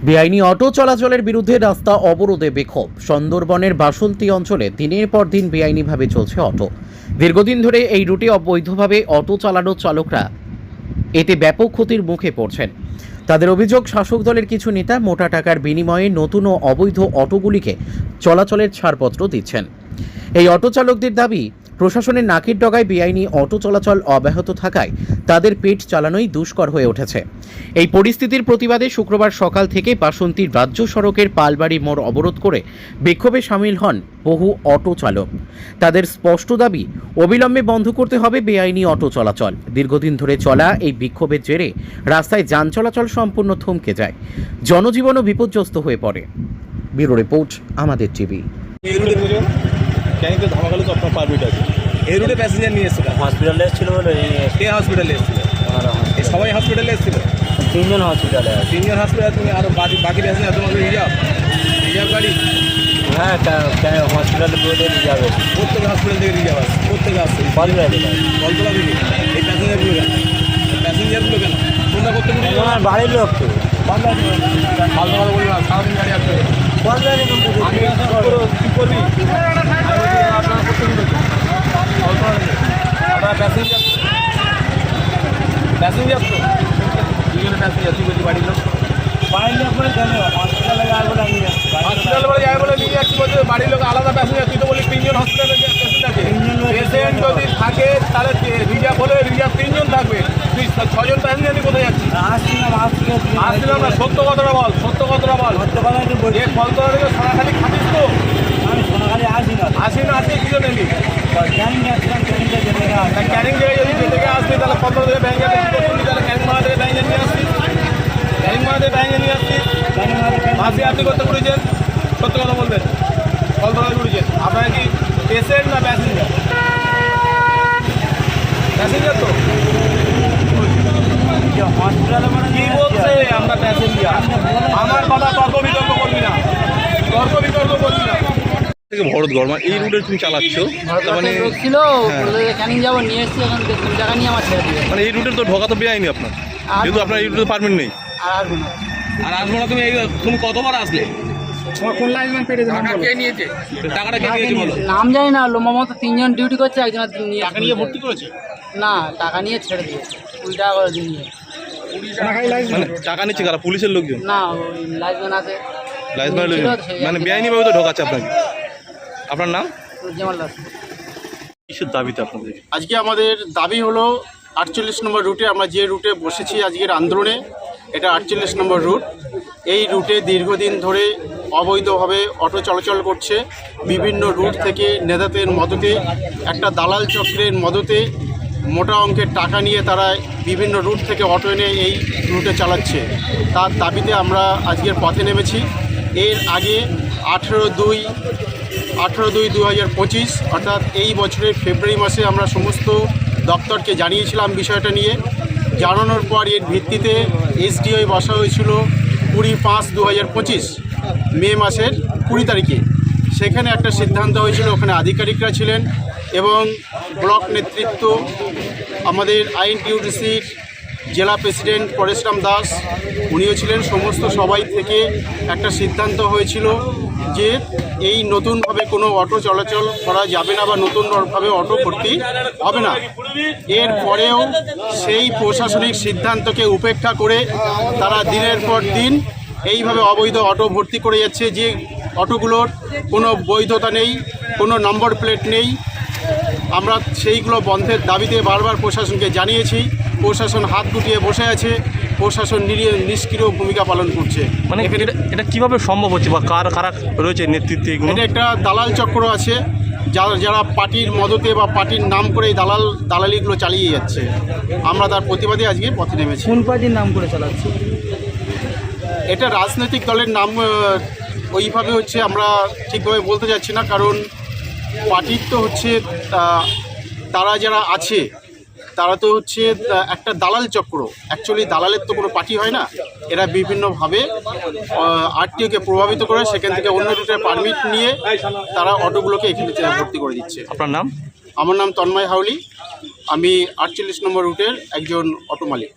বেআইনি অটো চলাচলের বিরুদ্ধে রাস্তা অবরোধে বিক্ষোভ। সুন্দরবনের বাসন্তী অঞ্চলে দিনের পর দিন বেআইনিভাবে চলছে অটো। দীর্ঘদিন ধরে এই রুটে অবৈধভাবে অটো চালানো চালকরা এতে ব্যাপক ক্ষতির মুখে পড়ছেন। তাদের অভিযোগ, শাসক দলের কিছু নেতা মোটা টাকার বিনিময়ে নতুন ও অবৈধ অটোগুলিকে চলাচলের ছাড়পত্র দিচ্ছেন। এই অটো চালকদের দাবি, প্রশাসনের নাকের ডগায় বেআইনি অটো চলাচল অব্যাহত থাকায় তাদের পেট চালানোই দুষ্কর হয়ে উঠেছে। এই পরিস্থিতির প্রতিবাদে শুক্রবার সকাল থেকে বাসন্তীর রাজ্য সড়কের পালবাড়ি মোড় অবরোধ করে বিক্ষোভে সামিল হন বহু অটো চালক। তাদের স্পষ্ট দাবি, অবিলম্বে বন্ধ করতে হবে বেআইনি অটো চলাচল। দীর্ঘদিন ধরে চলা এই বিক্ষোভের জেরে রাস্তায় যান চলাচল সম্পূর্ণ থমকে যায়, জনজীবনও বিপর্যস্ত হয়ে পড়ে। ব্যুরো রিপোর্ট, আমাদের টিভি। ক্যানিতে ধামাকালে তো আপনার পারমিট আছে। এই রুটে প্যাসেঞ্জার নিয়ে এসেছিল, হসপিটালে এসেছিল বলে কে হসপিটালে এসেছিল? এই সবাই হসপিটালে এসেছিল, তিনজন হসপিটালে আছে। তিনজন হসপিটালে। তুমি আরও বাকি প্যাসেঞ্জার তোমাদের রিজার্ভ গাড়ি? হ্যাঁ, হসপিটালে বলে রিজার্ভ আছে। প্রত্যেক হসপিটাল থেকে রিজার্ভ আছে, প্রত্যেকে আসছে কলতলা থেকে। কলতলা থেকে। এই প্যাসেঞ্জারগুলো কেন? প্যাসেঞ্জারগুলো কেন তোমরা করতে আমার বাড়ির লোক তো ফালতু কথা বলবি না, সারাদিন গাড়ি আসবে। আমি কী করবি? আপনার করতে হবে আপনার প্যাসেঞ্জার তো দুজনে প্যাসেঞ্জার। তুই বলছি বাড়ির লোক, হসপিটালে বলে যাবে বলে নিয়ে যাচ্ছি, বলছে বাড়ির লোক আলাদা প্যাসেঞ্জার। তুই তো বলি তিনজন হসপিটালে প্যাসেন্ট আছে। পেশেন্ট যদি থাকে তাহলে রিজার্ভ হলে রিজার্ভ তিনজন থাকবে। তুই ছজন প্যাসেঞ্জার নিয়ে কোথায় যাচ্ছিস? আসছিলাম না, সত্য কথাটা বল, সত্য কথাটা বল। যে কলতলা থেকে সোনাখালি খাটিস তো? আসি না, আসি কি জন্য এলি? ক্যানিং থেকে যদি যেতে আসবি তাহলে কলতলা থেকে ব্যাঙ্গাতে তাহলে ক্যানিং মারা থেকে ব্যাঙ্গে নিয়ে আসবি, ক্যানিং মারা থেকে ব্যাঙ্গে নিয়ে আসবি। মাসি আপনি করতে ঘুরেছেন, সত্য কথা বলবেন। কলতলায় ঘুরেছেন, আপনারা কি পেশেন্ট না প্যাসেঞ্জার? প্যাসেঞ্জার তো কি বলছে? আমরা প্যাসেঞ্জার। আমার কথা তর্ক বিতর্ক করবি না, তর্ক বিতর্ক করবি না। ভরত গড়মা এই রুটে তুমি চালাচ্ছ, মানে ছিল ক্যানিং যাবো, নিয়ে এসেছি, এখন 3 টাকা নিয়ে আমার ছেড়ে দিয়ে। মানে এই রুটে তো ঢোকা তো বেআইনি আপনার, যেহেতু আপনার এই রুটে পারমিট নেই। আর আসবো না। তুমি কতবার আসলে? কোন লাইনম্যান পেরেছে? কে নিয়েছে টাকাটা? কে নিয়েছে বলো? নাম জানি না, লোমামতো 3 জন ডিউটি করছে, একজন নিয়ে টাকা নিয়ে ভর্তি করেছে? না, টাকা নিয়ে ছেড়ে দিয়েছে, 20 টাকা করে দিয়ে। মানে টাকা নিচ্ছে কারা? পুলিশের লোকজন? না, ওই লাইনম্যান আছে, লাইসেন্স লোকজন, মানে বেআইনি ভাবে তো ঢোকাচ্ছে আপনাকে। আপনার নাম? জামাল দাস। কিসের দাবিতে আপনাদের? আজকে আমাদের দাবি হলো 48 নম্বর রুটে, আমরা যে রুটে বসেছি আজকের আন্দোলনে, এটা 48 নম্বর রুট। এই রুটে দীর্ঘদিন ধরে অবৈধভাবে অটো চলাচল করছে। বিভিন্ন রুট থেকে নেতাদের মদতে, একটা দালাল চক্রের মদতে মোটা অঙ্কের টাকা নিয়ে তারা বিভিন্ন রুট থেকে অটো এনে এই রুটে চালাচ্ছে। তার দাবিতে আমরা আজকের পথে নেমেছি। এর আগে 18/2/2025 অর্থাৎ এই বছরের ফেব্রুয়ারি মাসে আমরা সমস্ত দপ্তরকে জানিয়েছিলাম বিষয়টা নিয়ে। জানানোর পর এর ভিত্তিতে এসডিওয় বসা হয়েছিল 20/5/2025 মে মাসের 20 তারিখে। সেখানে একটা সিদ্ধান্ত হয়েছিল, ওখানে আধিকারিকরা ছিলেন এবং ব্লক নেতৃত্ব, আমাদের আইএনটিইউসির জেলা প্রেসিডেন্ট পরেশরাম দাস উনিও ছিলেন। সমস্ত সবাই থেকে একটা সিদ্ধান্ত হয়েছিল যে এই নতুনভাবে কোনো অটো চলাচল করা যাবে না বা নতুনভাবে অটো ভর্তি হবে না। এর পরেও সেই প্রশাসনিক সিদ্ধান্তকে উপেক্ষা করে তারা দিনের পর দিন এইভাবে অবৈধ অটো ভর্তি করে যাচ্ছে, যে অটোগুলোর কোনো বৈধতা নেই, কোনো নম্বর প্লেট নেই। আমরা সেইগুলো বন্ধের দাবিতে বারবার প্রশাসনকে জানিয়েছি। প্রশাসন হাত গুটিয়ে বসে আছে, প্রশাসন নিষ্ক্রিয় ভূমিকা পালন করছে। মানে এটা কিভাবে সম্ভব হচ্ছে বা কারা রয়েছে নেতৃত্বে? এটা একটা দালাল চক্র আছে, যারা পার্টির মদতে বা পার্টির নাম করে এই দালালিগুলো চালিয়ে যাচ্ছে। আমরা তার প্রতিবাদে আজকে পথে নেমেছি। কোন পার্টির নাম করে চালাচ্ছে? এটা রাজনৈতিক দলের নাম ওইভাবে হচ্ছে, আমরা ঠিকভাবে বলতে যাচ্ছি না, কারণ পার্টির তো হচ্ছে তারা যারা আছে তারা তো হচ্ছে একটা দালাল চক্র। অ্যাকচুয়ালি দালালের তো কোনো পার্টি হয় না। এরা বিভিন্নভাবে আরটিওকে প্রভাবিত করে সেখান থেকে অন্য রুটের পারমিট নিয়ে তারা অটোগুলোকে এখানে ভর্তি করে দিচ্ছে। আপনার নাম? আমার নাম তন্ময় হাউলি, আমি 48 নম্বর রুটের একজন অটো মালিক।